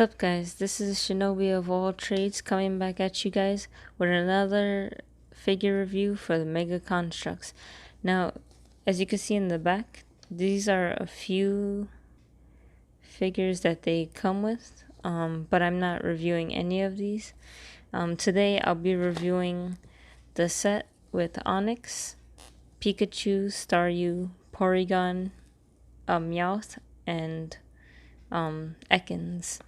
Sup guys, this is Shinobi of all trades coming back at you guys with another figure review for the Mega Construx. Now, as you can see in the back, these are a few figures that they come with, but I'm not reviewing any of these. Today I'll be reviewing the set with Onix, Pikachu, Staryu, Porygon, Meowth, and Ekans.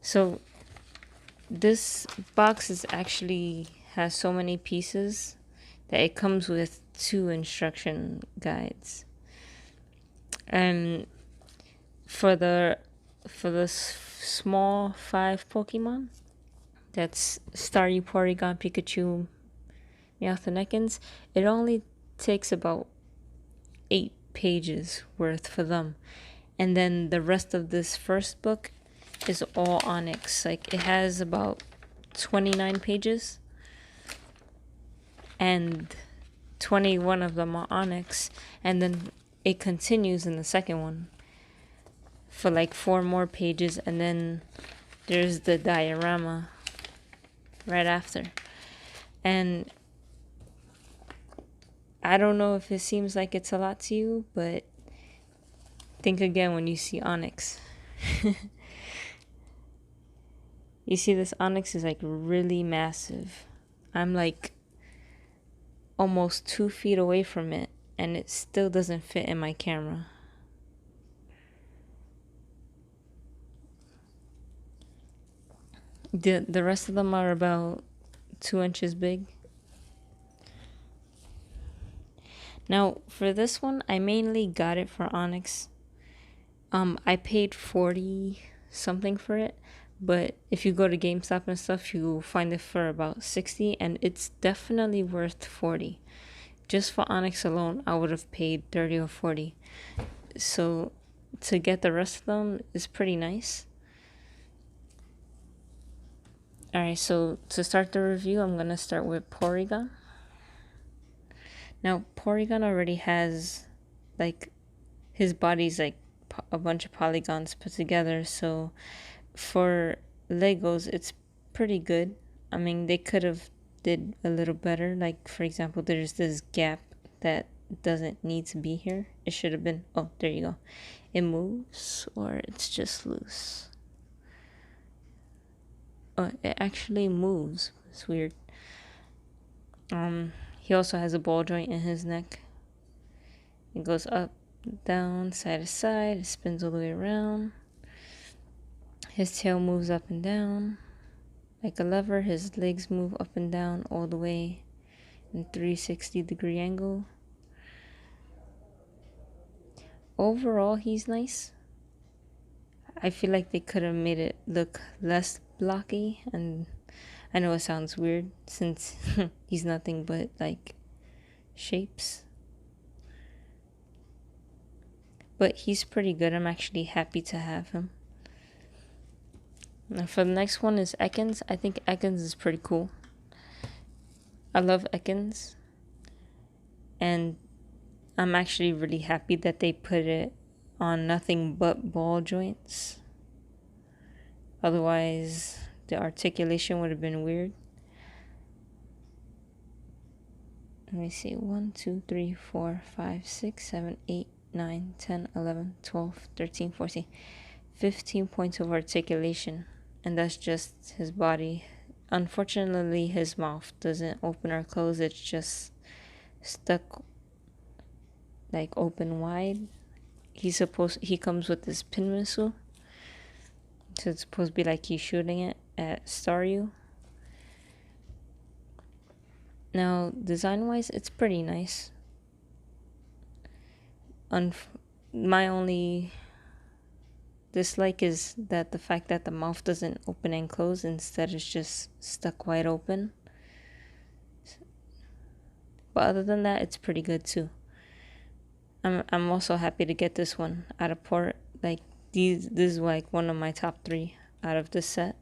So this box is actually has so many pieces that it comes with 2 instruction guides. And for the small 5 Pokemon, that's Staryu, Porygon, Pikachu, Meowth, and Ekans, it only takes about 8 pages worth for them. And then the rest of this first book is all Onix. Like, it has about 29 pages and 21 of them are Onix, and then it continues in the second one for like 4 more pages, and then there's the diorama right after. And I don't know if it seems like it's a lot to you, but think again when you see Onix. You see, this Onix is like really massive. I'm like almost 2 feet away from it, and it still doesn't fit in my camera. The rest of them are about 2 inches big. Now for this one, I mainly got it for Onix. I paid 40 something for it, but if you go to GameStop and stuff, you'll find it for about 60, and it's definitely worth 40. Just for Onix alone, I would have paid 30 or 40. So to get the rest of them is pretty nice. Alright, so to start the review, I'm going to start with Porygon. Now, Porygon already has, like, his body's like a bunch of polygons put together, so for Legos, it's pretty good. I mean, they could have did a little better. Like, for example, there's this gap that doesn't need to be here. It should have been, oh, there you go. It moves, or it's just loose. Oh, it actually moves. It's weird. He also has a ball joint in his neck. It goes up, down, side to side. It spins all the way around. His tail moves up and down like a lever. His legs move up and down all the way in 360-degree angle. Overall, he's nice. I feel like they could have made it look less blocky, and I know it sounds weird since he's nothing but like shapes. But he's pretty good. I'm actually happy to have him. Now for the next one is Ekans. I think Ekans is pretty cool. I love Ekans. And I'm actually really happy that they put it on nothing but ball joints. Otherwise, the articulation would have been weird. Let me see. 1, 2, 3, 4, 5, 6, 7, 8, 9, 10, 11, 12, 13, 14, 15 points of articulation. And that's just his body. Unfortunately, his mouth doesn't open or close. It's just stuck like open wide. He comes with this pin missile. So it's supposed to be like he's shooting it at Staryu. Now, design-wise, it's pretty nice. My only dislike is that the fact that the mouth doesn't open and close. Instead, it's just stuck wide open. But other than that, it's pretty good too. I'm also happy to get this one out of port. Like, this is like one of my top 3 out of this set.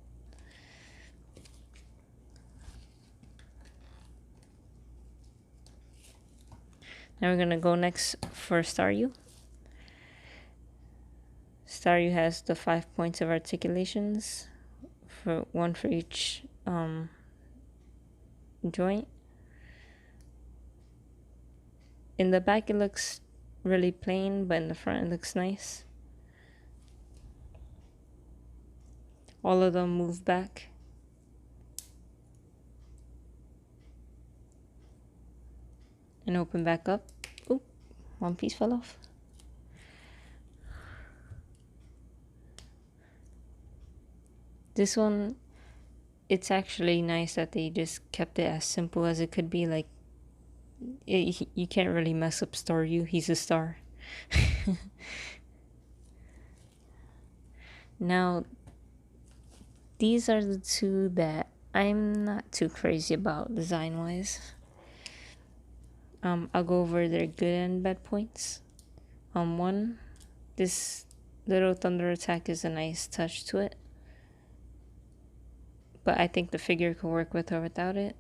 Now we're gonna go next for Staryu. Staryu has the 5 points of articulations, for one for each joint. In the back it looks really plain, but in the front it looks nice. All of them move back. And open back up. Oop, one piece fell off. This one, it's actually nice that they just kept it as simple as it could be. Like, you can't really mess up Staryu. He's a star. Now, these are the two that I'm not too crazy about design-wise. I'll go over their good and bad points. One, this little thunder attack is a nice touch to it, but I think the figure could work with or without it,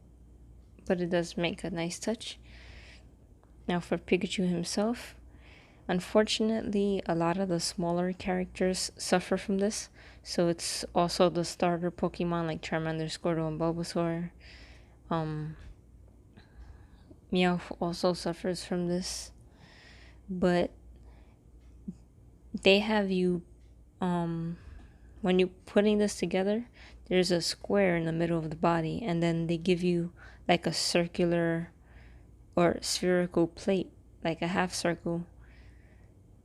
but it does make a nice touch. Now for Pikachu himself, unfortunately a lot of the smaller characters suffer from this, so it's also the starter Pokemon like Charmander, Squirtle, and Bulbasaur. Meowth also suffers from this, but they have you, when you're putting this together, there's a square in the middle of the body, and then they give you like a circular or spherical plate, like a half circle,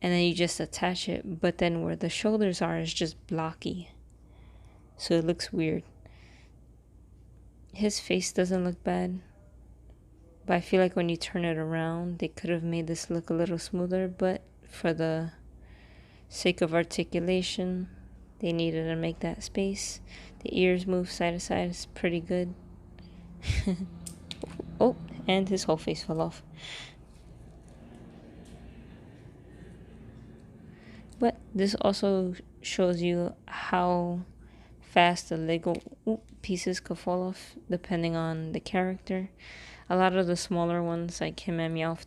and then you just attach it, but then where the shoulders are is just blocky, so it looks weird. His face doesn't look bad, but I feel like when you turn it around, they could have made this look a little smoother, but for the sake of articulation, they needed to make that space. The ears move side to side, it's pretty good. Oh, and his whole face fell off. But this also shows you how fast the Lego pieces could fall off depending on the character. A lot of the smaller ones, like him and Meowth,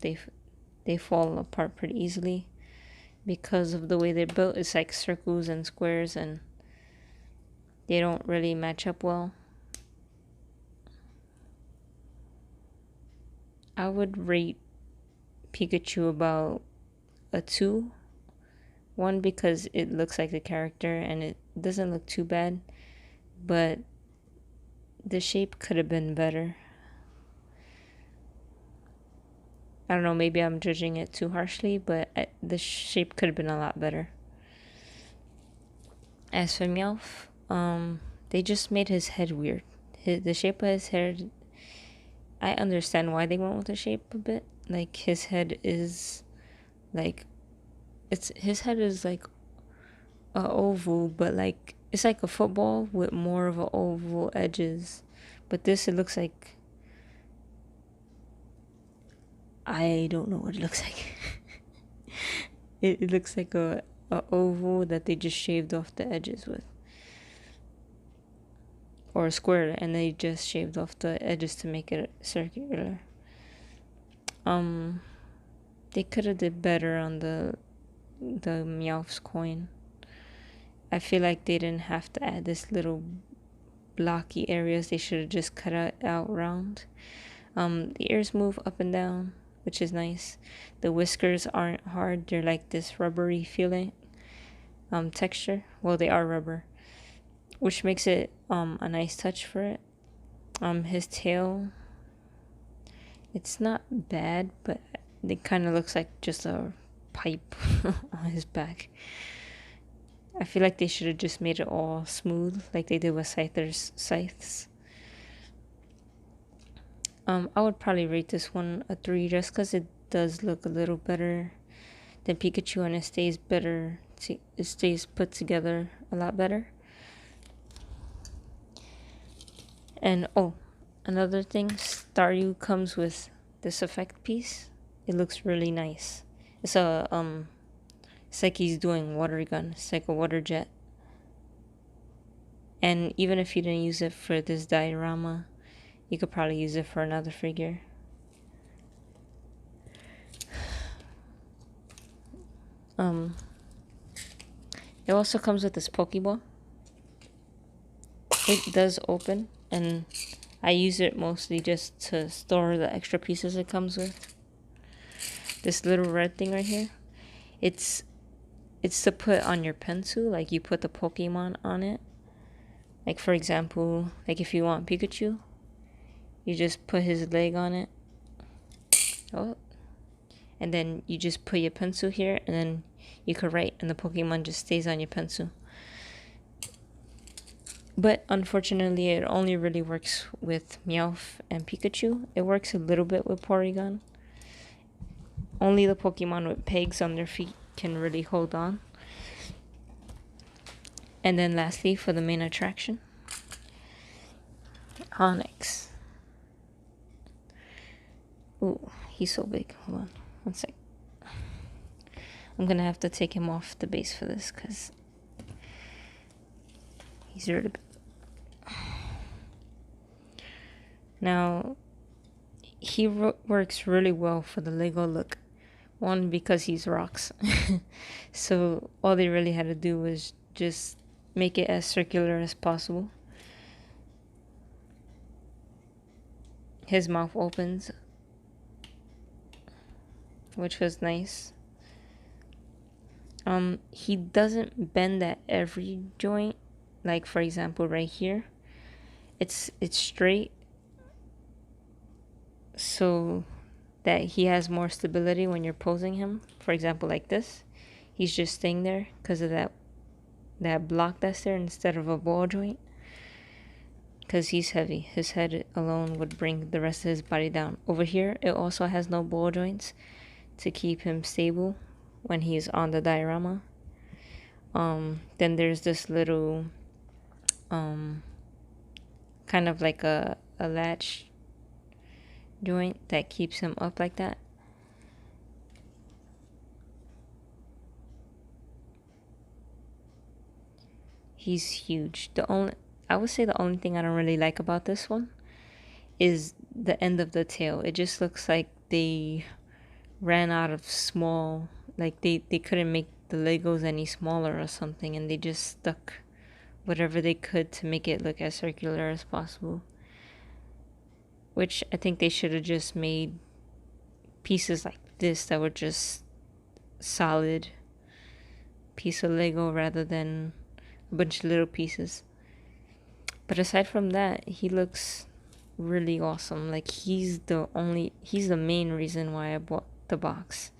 they fall apart pretty easily because of the way they're built. It's like circles and squares, and they don't really match up well. I would rate Pikachu about a 2. One, because it looks like the character and it doesn't look too bad, but the shape could have been better. I don't know, maybe I'm judging it too harshly, but the shape could have been a lot better. As for Meowth, they just made his head weird. The shape of his head, I understand why they went with the shape a bit. Like, his head is like, his head is like a oval, but like it's like a football with more of a oval edges. But this, it looks like, I don't know what it looks like. It looks like a oval that they just shaved off the edges with, or a square, and they just shaved off the edges to make it circular. They could have did better on the Meowth's coin. I feel like they didn't have to add this little blocky areas. They should have just cut it out round. The ears move up and down, which is nice. The whiskers aren't hard. They're like this rubbery feeling texture. Well, they are rubber, which makes it a nice touch for it. His tail, it's not bad, but it kind of looks like just a pipe on his back. I feel like they should have just made it all smooth like they did with Scyther's scythes. I would probably rate this one a 3 just because it does look a little better than Pikachu, and it stays better. It stays put together a lot better. And oh, another thing, Staryu comes with this effect piece. It looks really nice. It's it's like he's doing water gun. It's like a water jet. And even if you didn't use it for this diorama, you could probably use it for another figure. It also comes with this Pokeball. It does open, and I use it mostly just to store the extra pieces it comes with. This little red thing right here, it's to put on your pencil, like you put the Pokemon on it. Like for example, like if you want Pikachu, you just put his leg on it. Oh. And then you just put your pencil here, and then you could write, and the Pokemon just stays on your pencil. But unfortunately, it only really works with Meowth and Pikachu. It works a little bit with Porygon. Only the Pokemon with pegs on their feet can really hold on. And then lastly, for the main attraction, Onix. Ooh, he's so big. Hold on, one sec. I'm gonna have to take him off the base for this because he's really big. Now, he works really well for the Lego look. One, because he's rocks. So all they really had to do was just make it as circular as possible. His mouth opens, which was nice. He doesn't bend at every joint. Like for example, right here, it's straight, so that he has more stability when you're posing him. For example, like this, he's just staying there because of that block that's there instead of a ball joint. Because he's heavy, his head alone would bring the rest of his body down. Over here, it also has no ball joints to keep him stable when he's on the diorama. Then there's this little kind of like a latch joint that keeps him up like that. He's huge. I would say the only thing I don't really like about this one is the end of the tail. It just looks like they ran out of small, like they couldn't make the Legos any smaller or something, and they just stuck whatever they could to make it look as circular as possible. Which I think they should have just made pieces like this that were just solid piece of Lego rather than a bunch of little pieces. But aside from that, he looks really awesome. Like he's the main reason why I bought the box.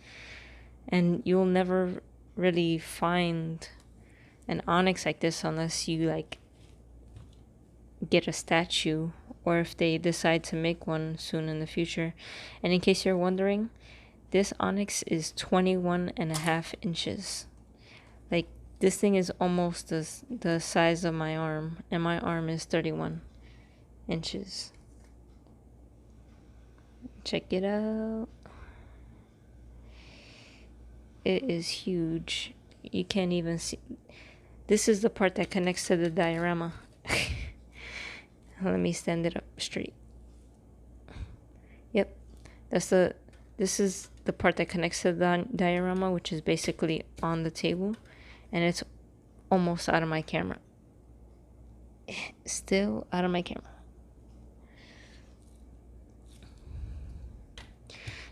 And you'll never really find an Onix like this unless you like get a statue, or if they decide to make one soon in the future. And in case you're wondering, this Onix is 21.5 inches. Like this thing is almost the size of my arm, and my arm is 31 inches. Check it out. It is huge. You can't even see. This is the part that connects to the diorama. Let me stand it up straight. Yep. This is the part that connects to the diorama, which is basically on the table, and it's almost out of my camera. Still out of my camera.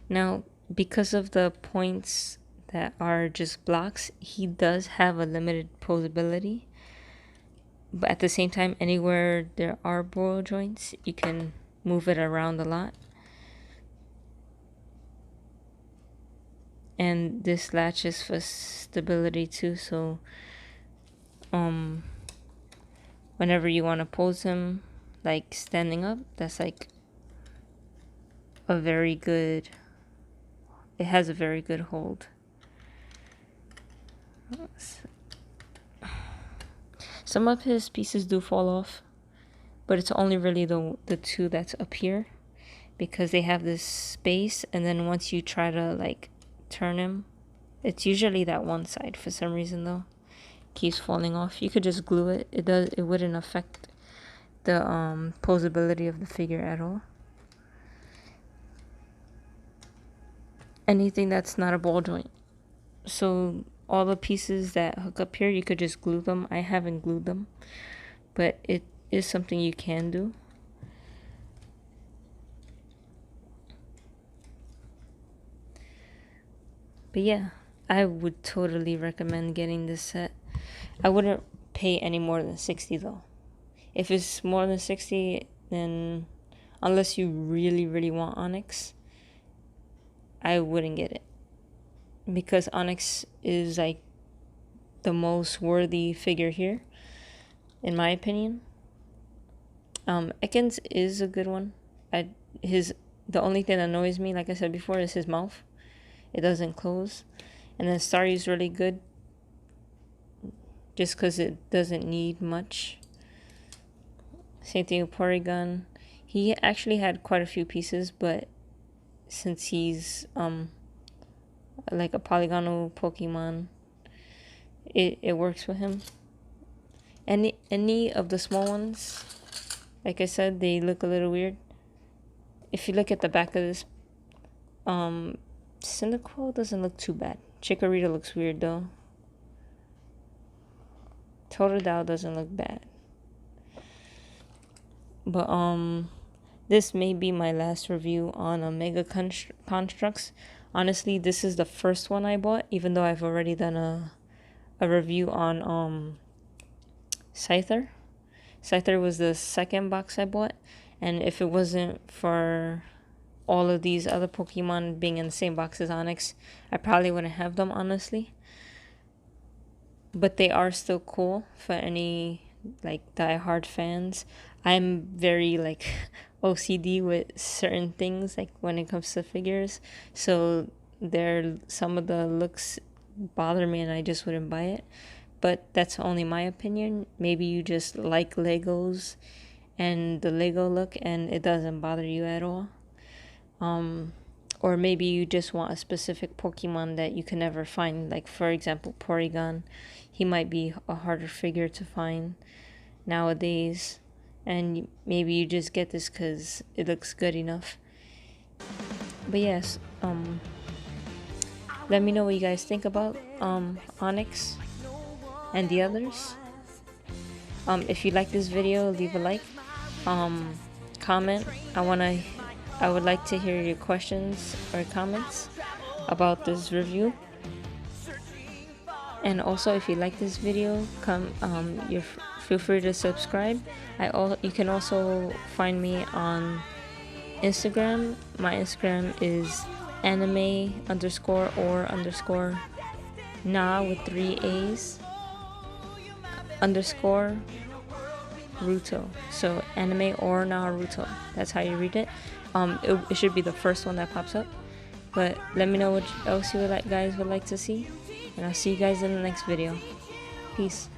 Now, because of the points that are just blocks, he does have a limited posability. But at the same time, anywhere there are ball joints, you can move it around a lot. And this latch is for stability too, so whenever you want to pose him like standing up, that's like a very good, it has a very good hold. Some of his pieces do fall off, but it's only really the two that's up here, because they have this space, and then once you try to like turn him, it's usually that one side for some reason though keeps falling off. You could just glue it. It wouldn't affect the posability of the figure at all. Anything that's not a ball joint. So all the pieces that hook up here, you could just glue them. I haven't glued them, but it is something you can do. But yeah, I would totally recommend getting this set. I wouldn't pay any more than 60 though. If it's more than 60, then unless you really, really want Onix, I wouldn't get it. Because Onix is like the most worthy figure here, in my opinion. Ekans is a good one. The only thing that annoys me, like I said before, is his mouth. It doesn't close. And then Staryu is really good, just because it doesn't need much. Same thing with Porygon. He actually had quite a few pieces, but since he's like a polygonal Pokemon, it works with him. Any of the small ones, like I said, they look a little weird. If you look at the back of this, Cyndaquil doesn't look too bad. Chikorita looks weird though. Totodile doesn't look bad. But this may be my last review on a Mega Construx. Honestly, this is the first one I bought, even though I've already done a review on Scyther. Scyther was the second box I bought, and if it wasn't for all of these other Pokemon being in the same box as Onix, I probably wouldn't have them, honestly. But they are still cool for any like die-hard fans. I'm very like OCD with certain things, like when it comes to figures, so some of the looks bother me and I just wouldn't buy it. But that's only my opinion. Maybe you just like Legos and the Lego look and it doesn't bother you at all. Or maybe you just want a specific Pokemon that you can never find, like for example Porygon. He might be a harder figure to find nowadays, and maybe you just get this because it looks good enough. But yes, let me know what you guys think about Onix and the others. If you like this video, leave a like, comment. I would like to hear your questions or comments about this review. And also, if you like this video, feel free to subscribe. You can also find me on Instagram. My Instagram is anime_or_na with 3 A's _Ruto. So anime or Naruto. That's how you read it. It should be the first one that pops up. But let me know what else you guys would like to see, and I'll see you guys in the next video. Peace.